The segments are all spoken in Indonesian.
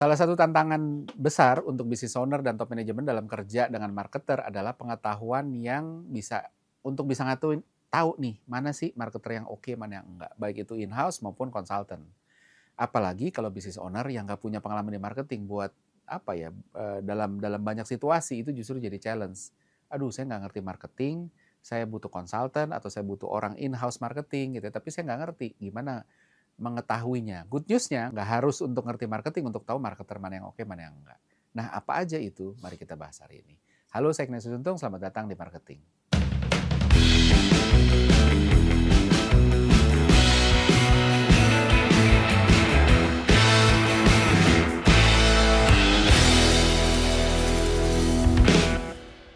Salah satu tantangan besar untuk business owner dan top management dalam kerja dengan marketer adalah pengetahuan yang bisa tahu nih, mana sih marketer yang oke, mana yang enggak, baik itu in-house maupun consultant. Apalagi kalau business owner yang nggak punya pengalaman di marketing buat apa ya, dalam dalam banyak situasi itu justru jadi challenge. "Aduh, saya nggak ngerti marketing, saya butuh konsultan atau saya butuh orang in-house marketing," gitu ya, tapi saya nggak ngerti gimana mengetahuinya. Good news-nya nggak harus untuk ngerti marketing untuk tahu marketer mana yang oke, mana yang enggak. Nah, apa aja itu? Mari kita bahas hari ini. Halo, saya Ignatius Untung, selamat datang di Marketing.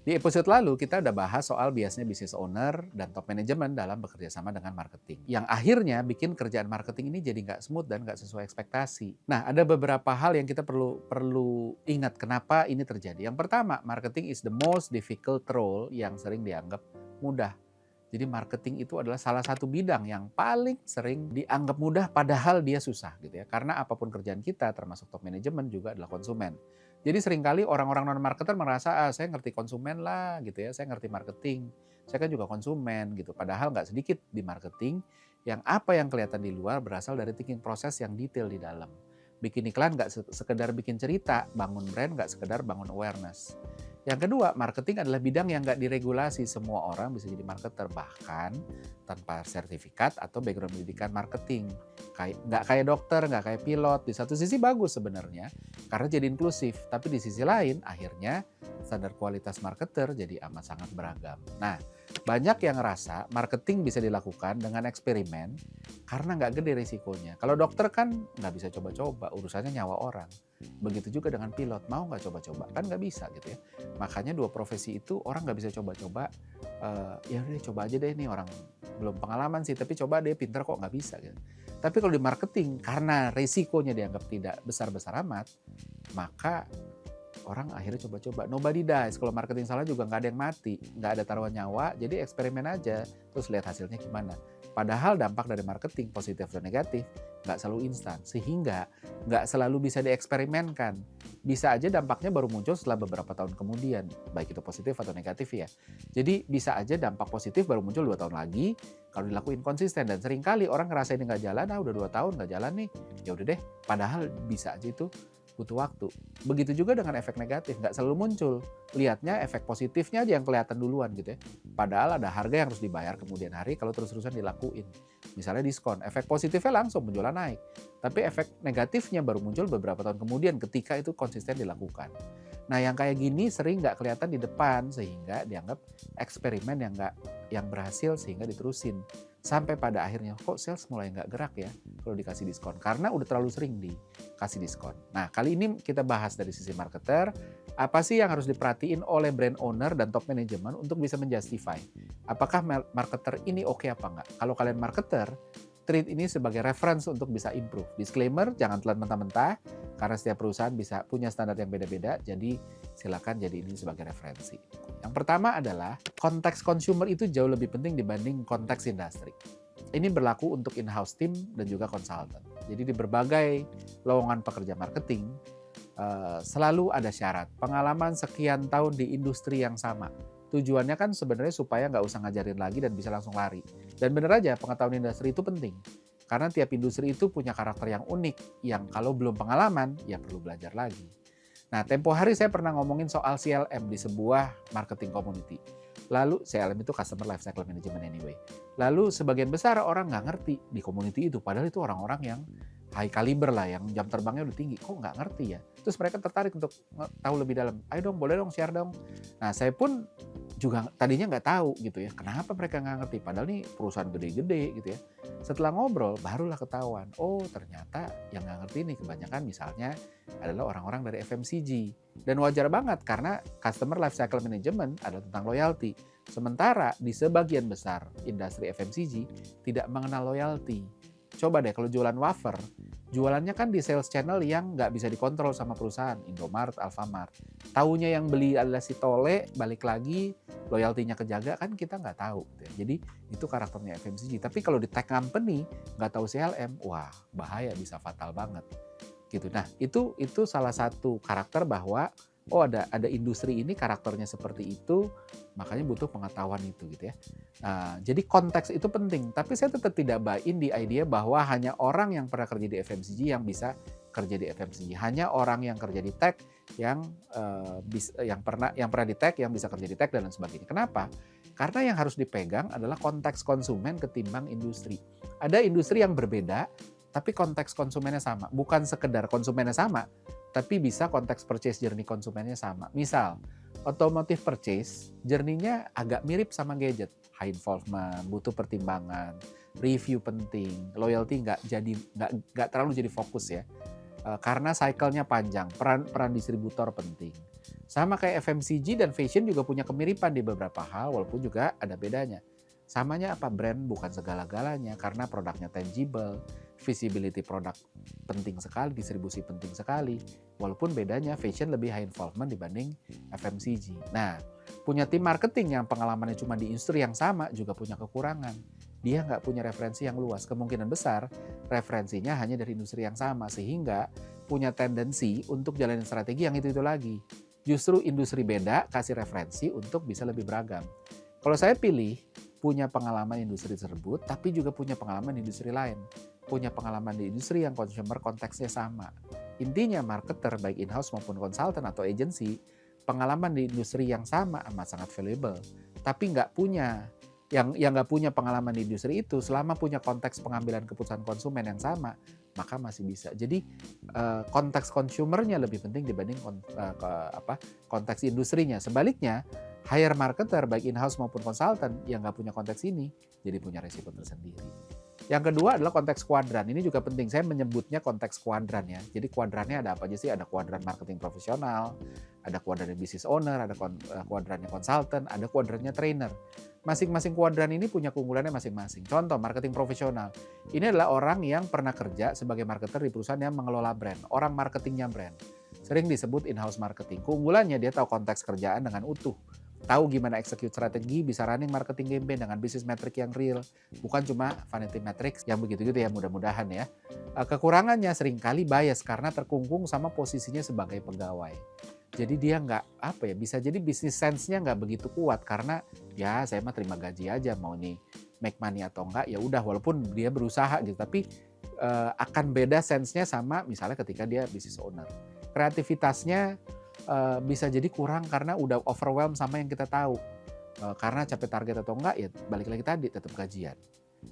Di episode lalu kita udah bahas soal biasanya business owner dan top management dalam bekerja sama dengan marketing. Yang akhirnya bikin kerjaan marketing ini jadi nggak smooth dan nggak sesuai ekspektasi. Nah, ada beberapa hal yang kita perlu ingat kenapa ini terjadi. Yang pertama, marketing is the most difficult role yang sering dianggap mudah. Jadi marketing itu adalah salah satu bidang yang paling sering dianggap mudah padahal dia susah gitu ya. Karena apapun kerjaan kita termasuk top management juga adalah konsumen. Jadi seringkali orang-orang non-marketer merasa, saya ngerti konsumen lah gitu ya, saya ngerti marketing, saya kan juga konsumen gitu. Padahal nggak sedikit di marketing, yang apa yang kelihatan di luar berasal dari thinking proses yang detail di dalam. Bikin iklan nggak sekedar bikin cerita, bangun brand nggak sekedar bangun awareness. Yang kedua, marketing adalah bidang yang nggak diregulasi. Semua orang bisa jadi marketer, bahkan tanpa sertifikat atau background pendidikan marketing. Nggak kayak dokter, nggak kayak pilot. Di satu sisi bagus sebenarnya, karena jadi inklusif. Tapi di sisi lain, akhirnya standar kualitas marketer jadi amat sangat beragam. Nah, banyak yang ngerasa marketing bisa dilakukan dengan eksperimen karena nggak gede risikonya. Kalau dokter kan nggak bisa coba-coba, urusannya nyawa orang. Begitu juga dengan pilot, mau nggak coba-coba? Kan nggak bisa gitu ya. Makanya dua profesi itu orang nggak bisa coba-coba, ya udah coba aja deh, nih orang belum pengalaman sih, tapi coba deh, pinter kok, nggak bisa gitu. Tapi kalau di marketing, karena risikonya dianggap tidak besar-besar amat, maka orang akhirnya coba-coba. Nobody dies. Kalau marketing salah juga nggak ada yang mati, nggak ada taruhan nyawa, jadi eksperimen aja, terus lihat hasilnya gimana. Padahal dampak dari marketing, positif dan negatif, nggak selalu instan, sehingga nggak selalu bisa dieksperimenkan. Bisa aja dampaknya baru muncul setelah beberapa tahun kemudian, baik itu positif atau negatif ya. Jadi bisa aja dampak positif baru muncul 2 tahun lagi, kalau dilakuin konsisten. Dan seringkali orang ngerasain ini nggak jalan, udah 2 tahun nggak jalan nih, ya udah deh, padahal bisa aja itu butuh waktu. Begitu juga dengan efek negatif, nggak selalu muncul. Lihatnya efek positifnya aja yang kelihatan duluan gitu ya. Padahal ada harga yang harus dibayar kemudian hari kalau terus-terusan dilakuin. Misalnya diskon, efek positifnya langsung penjualan naik. Tapi efek negatifnya baru muncul beberapa tahun kemudian ketika itu konsisten dilakukan. Nah, yang kayak gini sering nggak kelihatan di depan sehingga dianggap eksperimen yang berhasil sehingga diterusin. Sampai pada akhirnya kok sales mulai nggak gerak ya kalau dikasih diskon. Karena udah terlalu sering dikasih diskon. Nah, kali ini kita bahas dari sisi marketer, apa sih yang harus diperhatiin oleh brand owner dan top management untuk bisa menjustify apakah marketer ini oke apa enggak. Kalau kalian marketer, treat ini sebagai reference untuk bisa improve. Disclaimer, jangan telan mentah-mentah, karena setiap perusahaan bisa punya standar yang beda-beda, jadi silakan jadi ini sebagai referensi. Yang pertama adalah konteks consumer itu jauh lebih penting dibanding konteks industri. Ini berlaku untuk in-house team dan juga consultant. Jadi di berbagai lowongan pekerja marketing, selalu ada syarat pengalaman sekian tahun di industri yang sama. Tujuannya kan sebenarnya supaya nggak usah ngajarin lagi dan bisa langsung lari. Dan bener aja, pengetahuan industri itu penting. Karena tiap industri itu punya karakter yang unik, yang kalau belum pengalaman, ya perlu belajar lagi. Nah, tempo hari saya pernah ngomongin soal CLM di sebuah marketing community. Lalu, CLM itu Customer Lifecycle Management anyway. Lalu, sebagian besar orang nggak ngerti di community itu. Padahal itu orang-orang yang high caliber lah, yang jam terbangnya udah tinggi. Kok nggak ngerti ya? Terus mereka tertarik untuk tahu lebih dalam. Ayo dong, boleh dong, share dong. Nah, saya pun juga tadinya nggak tahu gitu ya, kenapa mereka nggak ngerti, padahal nih perusahaan gede-gede gitu ya. Setelah ngobrol, barulah ketahuan, oh ternyata yang nggak ngerti nih kebanyakan misalnya adalah orang-orang dari FMCG. Dan wajar banget karena Customer Lifecycle Management adalah tentang loyalty. Sementara di sebagian besar industri FMCG tidak mengenal loyalty. Coba deh kalau jualan wafer, jualannya kan di sales channel yang nggak bisa dikontrol sama perusahaan, Indomaret, Alfamart. Taunya yang beli adalah si tole, balik lagi, loyaltinya kejaga, kan kita nggak tahu. Gitu ya. Jadi itu karakternya FMCG. Tapi kalau di tech company, nggak tahu CLM, wah bahaya, bisa fatal banget. gitu. Nah, itu salah satu karakter bahwa ada industri ini karakternya seperti itu, makanya butuh pengetahuan itu gitu ya. Nah, jadi konteks itu penting, tapi saya tetap tidak buy in di idea bahwa hanya orang yang pernah kerja di FMCG yang bisa kerja di FMCG. Hanya orang yang kerja di tech yang yang pernah di tech yang bisa kerja di tech dan lain sebagainya. Kenapa? Karena yang harus dipegang adalah konteks konsumen ketimbang industri. Ada industri yang berbeda, tapi konteks konsumennya sama. Bukan sekedar konsumennya sama, tapi bisa konteks purchase journey konsumennya sama. Misal, automotive purchase, journey-nya agak mirip sama gadget. High involvement, butuh pertimbangan, review penting, loyalty nggak terlalu jadi fokus ya. Karena cycle-nya panjang, peran distributor penting. Sama kayak FMCG dan fashion juga punya kemiripan di beberapa hal, walaupun juga ada bedanya. Samanya apa? Brand bukan segala-galanya, karena produknya tangible, visibility produk penting sekali, distribusi penting sekali. Walaupun bedanya fashion lebih high involvement dibanding FMCG. Nah, punya tim marketing yang pengalamannya cuma di industri yang sama juga punya kekurangan. Dia nggak punya referensi yang luas. Kemungkinan besar referensinya hanya dari industri yang sama, sehingga punya tendensi untuk jalanin strategi yang itu lagi. Justru industri beda kasih referensi untuk bisa lebih beragam. Kalau saya pilih, punya pengalaman industri tersebut, tapi juga punya pengalaman industri lain. Punya pengalaman di industri yang consumer konteksnya sama. Intinya marketer, baik in-house maupun konsultan atau agency, pengalaman di industri yang sama amat sangat valuable. Tapi nggak punya, yang nggak punya pengalaman di industri itu, selama punya konteks pengambilan keputusan konsumen yang sama, maka masih bisa. Jadi konteks consumernya lebih penting dibanding konteks industrinya. Sebaliknya, hire marketer baik in-house maupun konsultan yang nggak punya konteks ini, jadi punya resiko tersendiri. Yang kedua adalah konteks kuadran. Ini juga penting. Saya menyebutnya konteks kuadran ya. Jadi kuadrannya ada apa aja sih? Ada kuadran marketing profesional, ada kuadrannya business owner, ada kuadrannya konsultan, ada kuadrannya trainer. Masing-masing kuadran ini punya keunggulannya masing-masing. Contoh, marketing profesional. Ini adalah orang yang pernah kerja sebagai marketer di perusahaan yang mengelola brand. Orang marketingnya brand. Sering disebut in-house marketing. Keunggulannya dia tahu konteks kerjaan dengan utuh. Tahu gimana execute strategi, bisa running marketing campaign dengan business metric yang real. Bukan cuma vanity metrics yang begitu-gitu ya, mudah-mudahan ya. Kekurangannya seringkali bias karena terkungkung sama posisinya sebagai pegawai. Jadi dia bisa jadi business sense-nya nggak begitu kuat karena ya saya mah terima gaji aja, mau nih make money atau enggak ya udah, walaupun dia berusaha gitu, tapi akan beda sense-nya sama misalnya ketika dia business owner. Kreativitasnya bisa jadi kurang karena udah overwhelmed sama yang kita tahu. Karena capek target atau enggak ya balik lagi tadi tetap gajian.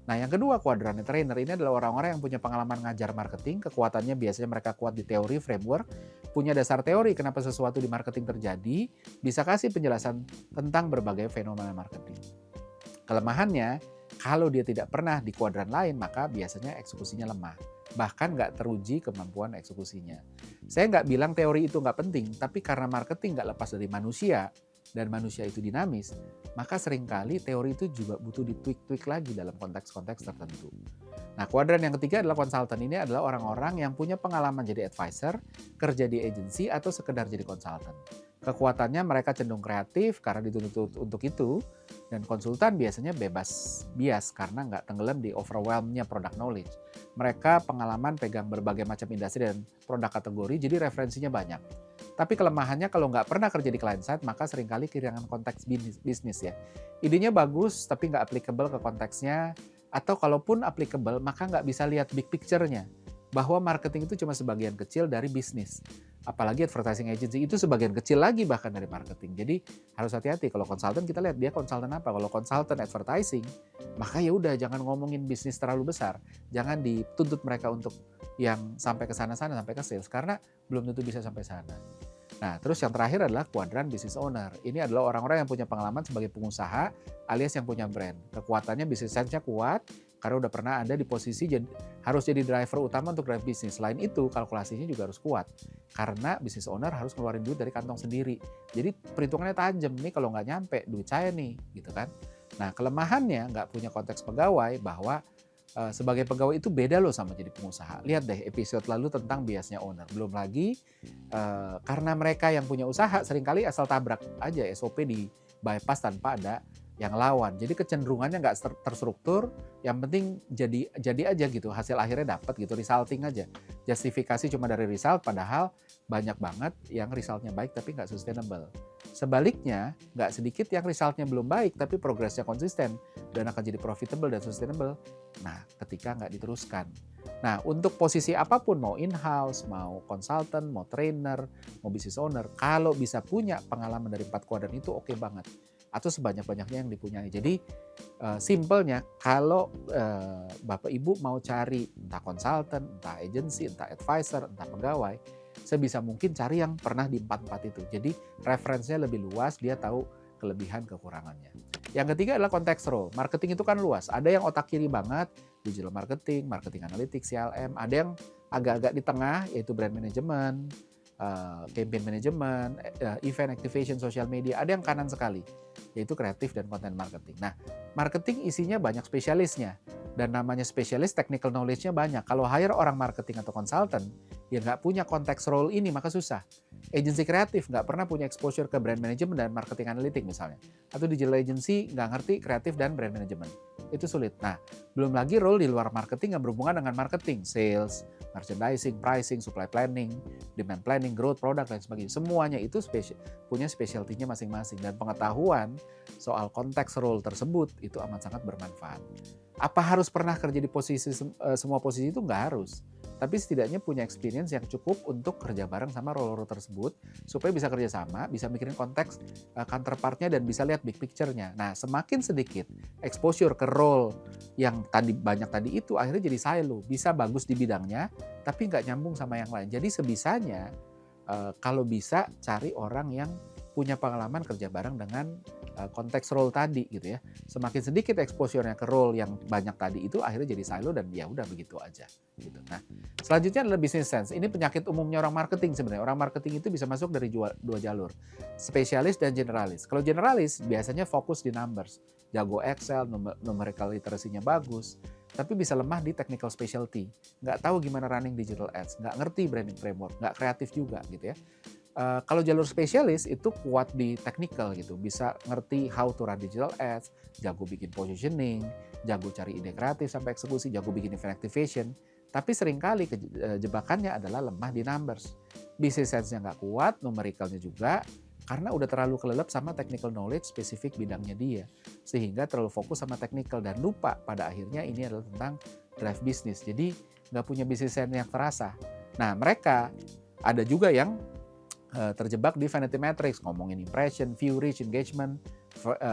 Nah yang kedua kuadrannya trainer ini adalah orang-orang yang punya pengalaman ngajar marketing. Kekuatannya biasanya mereka kuat di teori, framework, punya dasar teori kenapa sesuatu di marketing terjadi, bisa kasih penjelasan tentang berbagai fenomena marketing. Kelemahannya, kalau dia tidak pernah di kuadran lain, maka biasanya eksekusinya lemah. Bahkan nggak teruji kemampuan eksekusinya. Saya nggak bilang teori itu nggak penting, tapi karena marketing nggak lepas dari manusia, dan manusia itu dinamis, maka seringkali teori itu juga butuh ditweak-tweak lagi dalam konteks-konteks tertentu. Nah, kuadran yang ketiga adalah konsultan. Ini adalah orang-orang yang punya pengalaman jadi advisor, kerja di agency, atau sekedar jadi konsultan. Kekuatannya mereka cenderung kreatif karena dituntut untuk itu, dan konsultan biasanya bebas bias karena nggak tenggelam di overwhelm-nya product knowledge. Mereka pengalaman pegang berbagai macam industri dan produk kategori, jadi referensinya banyak. Tapi kelemahannya kalau nggak pernah kerja di client side, maka seringkali kehilangan konteks bisnis ya. Idenya bagus, tapi nggak applicable ke konteksnya, atau kalaupun applicable, maka nggak bisa lihat big picture-nya. Bahwa marketing itu cuma sebagian kecil dari bisnis. Apalagi advertising agency itu sebagian kecil lagi bahkan dari marketing. Jadi harus hati-hati. Kalau konsultan kita lihat dia konsultan apa. Kalau konsultan advertising, maka ya udah jangan ngomongin bisnis terlalu besar. Jangan dituntut mereka untuk yang sampai ke sana-sana, sampai ke sales. Karena belum tentu bisa sampai sana. Nah, terus yang terakhir adalah kuadran business owner. Ini adalah orang-orang yang punya pengalaman sebagai pengusaha alias yang punya brand. Kekuatannya business sense-nya kuat karena udah pernah ada di posisi harus jadi driver utama untuk drive bisnis. Selain itu, kalkulasinya juga harus kuat. Karena business owner harus ngeluarin duit dari kantong sendiri. Jadi perhitungannya tajam nih, kalau nggak nyampe duit saya nih, gitu kan. Nah, kelemahannya nggak punya konteks pegawai bahwa sebagai pegawai itu beda loh sama jadi pengusaha. Lihat deh episode lalu tentang biasnya owner. Belum lagi karena mereka yang punya usaha seringkali asal tabrak aja SOP di bypass tanpa ada yang lawan. Jadi kecenderungannya nggak terstruktur, yang penting jadi aja gitu, hasil akhirnya dapat gitu, resulting aja. Justifikasi cuma dari result, padahal banyak banget yang resultnya baik tapi nggak sustainable. Sebaliknya, nggak sedikit yang resultnya belum baik tapi progresnya konsisten dan akan jadi profitable dan sustainable. Nah, ketika nggak diteruskan. Nah, untuk posisi apapun, mau in-house, mau consultant, mau trainer, mau business owner, kalau bisa punya pengalaman dari 4 kuadran itu oke banget. Atau sebanyak-banyaknya yang dipunyai. Jadi, simpelnya kalau Bapak Ibu mau cari entah consultant, entah agency, entah advisor, entah pegawai, sebisa mungkin cari yang pernah di 4-4 itu. Jadi, referensinya lebih luas, dia tahu kelebihan kekurangannya. Yang ketiga adalah context role. Marketing itu kan luas. Ada yang otak kiri banget, digital marketing, marketing analytics, CLM. Ada yang agak-agak di tengah, yaitu brand management, campaign management, event activation, social media. Ada yang kanan sekali, yaitu kreatif dan content marketing. Nah, marketing isinya banyak spesialisnya. Dan namanya spesialis, technical knowledge-nya banyak. Kalau hire orang marketing atau consultant, ya nggak punya context role ini, maka susah. Agency kreatif nggak pernah punya exposure ke brand management dan marketing analytic misalnya. Atau digital agency nggak ngerti kreatif dan brand management. Itu sulit. Nah, belum lagi role di luar marketing yang berhubungan dengan marketing, sales, merchandising, pricing, supply planning, demand planning, growth, product, dan sebagainya. Semuanya itu punya specialty-nya masing-masing. Dan pengetahuan soal konteks role tersebut itu amat sangat bermanfaat. Apa harus pernah kerja di posisi semua posisi itu? Nggak harus. Tapi setidaknya punya experience yang cukup untuk kerja bareng sama role-role tersebut supaya bisa kerja sama, bisa mikirin konteks counterpart-nya dan bisa lihat big picture-nya. Nah, semakin sedikit exposure ke role yang banyak tadi itu akhirnya jadi silo. Bisa bagus di bidangnya, tapi nggak nyambung sama yang lain. Jadi sebisanya kalau bisa cari orang yang punya pengalaman kerja bareng dengan konteks role tadi gitu ya. Semakin sedikit exposure-nya ke role yang banyak tadi itu akhirnya jadi silo dan ya udah begitu aja gitu. Nah, selanjutnya adalah business sense. Ini penyakit umumnya orang marketing sebenarnya. Orang marketing itu bisa masuk dari dua jalur, spesialis dan generalis. Kalau generalis biasanya fokus di numbers, jago Excel, numerical literacy-nya bagus, tapi bisa lemah di technical specialty. Nggak tahu gimana running digital ads, nggak ngerti branding framework, nggak kreatif juga gitu ya. Kalau jalur spesialis itu kuat di technical gitu, bisa ngerti how to run digital ads, jago bikin positioning, jago cari ide kreatif sampai eksekusi, jago bikin event activation. Tapi seringkali jebakannya adalah lemah di numbers. Business sense-nya nggak kuat, numericalnya juga, karena udah terlalu kelelep sama technical knowledge spesifik bidangnya dia. Sehingga terlalu fokus sama technical dan lupa pada akhirnya ini adalah tentang drive business. Jadi nggak punya business sense yang terasa. Nah, mereka ada juga yang terjebak di vanity metrics, ngomongin impression, view, reach, engagement,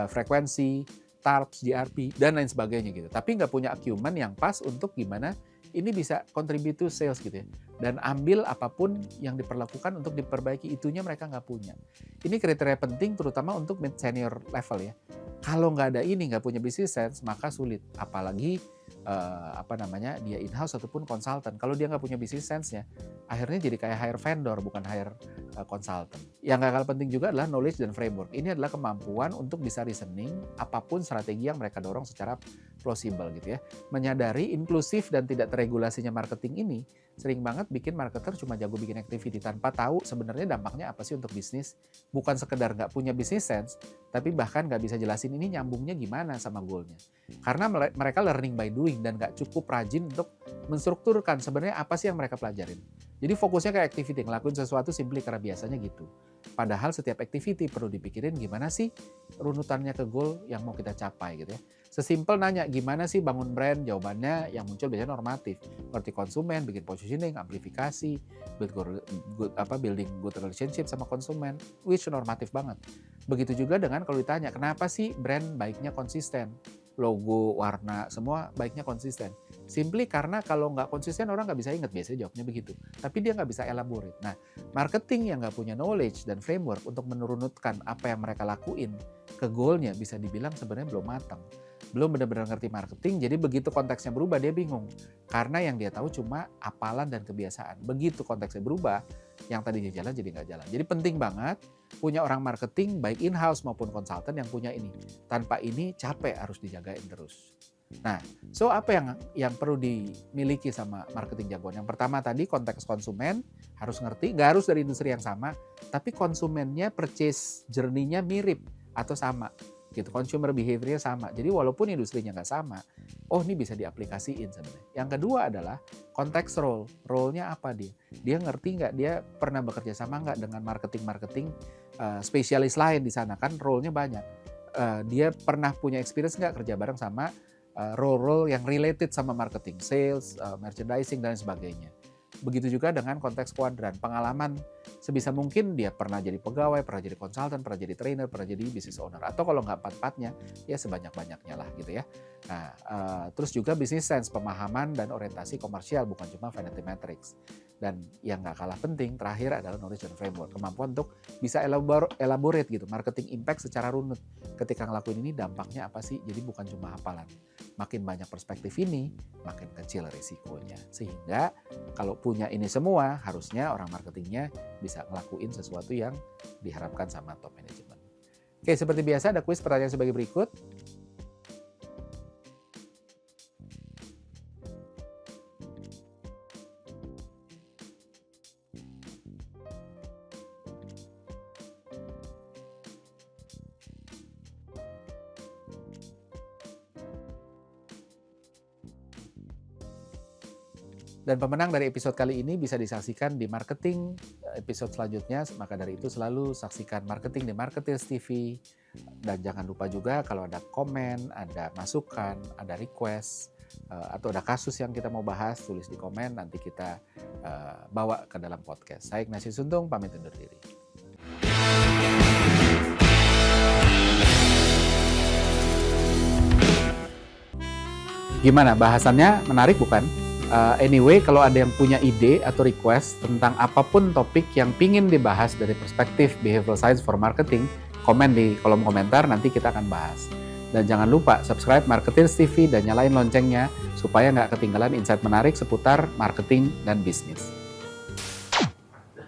frekuensi, TARPs, GRP, dan lain sebagainya gitu. Tapi nggak punya acumen yang pas untuk gimana ini bisa contribute to sales gitu ya. Dan ambil apapun yang diperlakukan untuk diperbaiki, itunya mereka nggak punya. Ini kriteria penting terutama untuk mid senior level ya. Kalau nggak ada ini, nggak punya business sense, maka sulit. Apalagi dia in-house ataupun consultant. Kalau dia nggak punya business sense-nya, akhirnya jadi kayak hire vendor, bukan hire consultant. Yang nggak kalah penting juga adalah knowledge dan framework. Ini adalah kemampuan untuk bisa reasoning apapun strategi yang mereka dorong secara plausible gitu ya. Menyadari inklusif dan tidak terregulasinya marketing ini sering banget bikin marketer cuma jago bikin activity tanpa tahu sebenarnya dampaknya apa sih untuk bisnis. Bukan sekedar nggak punya business sense, tapi bahkan nggak bisa jelasin ini nyambungnya gimana sama goalnya. Karena mereka learning by doing dan nggak cukup rajin untuk menstrukturkan sebenarnya apa sih yang mereka pelajarin. Jadi fokusnya ke activity, ngelakuin sesuatu simply karena biasanya gitu. Padahal setiap activity perlu dipikirin gimana sih runutannya ke goal yang mau kita capai gitu ya. Sesimpel nanya gimana sih bangun brand, jawabannya yang muncul biasanya normatif. Ngerti konsumen, bikin positioning, amplifikasi, building good relationship sama konsumen, which normatif banget. Begitu juga dengan kalau ditanya kenapa sih brand baiknya konsisten, logo, warna, semua baiknya konsisten. Simply karena kalau nggak konsisten orang nggak bisa ingat, biasanya jawabnya begitu. Tapi dia nggak bisa elaborate. Nah, marketing yang nggak punya knowledge dan framework untuk menurunkan apa yang mereka lakuin ke goalnya bisa dibilang sebenarnya belum matang. Belum benar-benar ngerti marketing, jadi begitu konteksnya berubah dia bingung. Karena yang dia tahu cuma apalan dan kebiasaan. Begitu konteksnya berubah, yang tadinya jalan jadi nggak jalan. Jadi penting banget punya orang marketing baik in-house maupun konsultan yang punya ini. Tanpa ini capek harus dijagain terus. Nah, so apa yang perlu dimiliki sama marketing jagoan? Yang pertama tadi konteks konsumen harus ngerti, nggak harus dari industri yang sama, tapi konsumennya purchase journey-nya mirip atau sama. gitu. Consumer behavior-nya sama. Jadi walaupun industrinya nggak sama, ini bisa diaplikasiin sebenarnya. Yang kedua adalah konteks role. Role-nya apa dia? Dia ngerti nggak? Dia pernah bekerja sama nggak dengan marketing spesialis lain di sana? Kan role-nya banyak. Dia pernah punya experience nggak kerja bareng sama role-role yang related sama marketing, sales, merchandising, dan sebagainya. Begitu juga dengan konteks kuadran, pengalaman sebisa mungkin dia pernah jadi pegawai, pernah jadi konsultan, pernah jadi trainer, pernah jadi business owner. Atau kalau nggak empat-empatnya, ya sebanyak-banyaknya lah gitu ya. Nah, terus juga business sense, pemahaman dan orientasi komersial, bukan cuma vanity metrics. Dan yang nggak kalah penting, terakhir adalah knowledge and framework. Kemampuan untuk bisa elaborate gitu, marketing impact secara runut. Ketika ngelakuin ini dampaknya apa sih? Jadi bukan cuma hafalan. Makin banyak perspektif ini, makin kecil risikonya. Sehingga kalau punya ini semua, harusnya orang marketingnya bisa ngelakuin sesuatu yang diharapkan sama top management. Oke, seperti biasa ada kuis pertanyaan sebagai berikut. Dan pemenang dari episode kali ini bisa disaksikan di marketing episode selanjutnya. Maka dari itu selalu saksikan marketing di Marketers TV. Dan jangan lupa juga kalau ada komen, ada masukan, ada request, atau ada kasus yang kita mau bahas, tulis di komen, nanti kita bawa ke dalam podcast. Saya Ignatius Untung, pamit undur diri. Gimana, bahasannya menarik bukan? Anyway, kalau ada yang punya ide atau request tentang apapun topik yang pingin dibahas dari perspektif behavioral science for marketing, komen di kolom komentar, nanti kita akan bahas. Dan jangan lupa subscribe Marketers TV dan nyalain loncengnya supaya nggak ketinggalan insight menarik seputar marketing dan bisnis.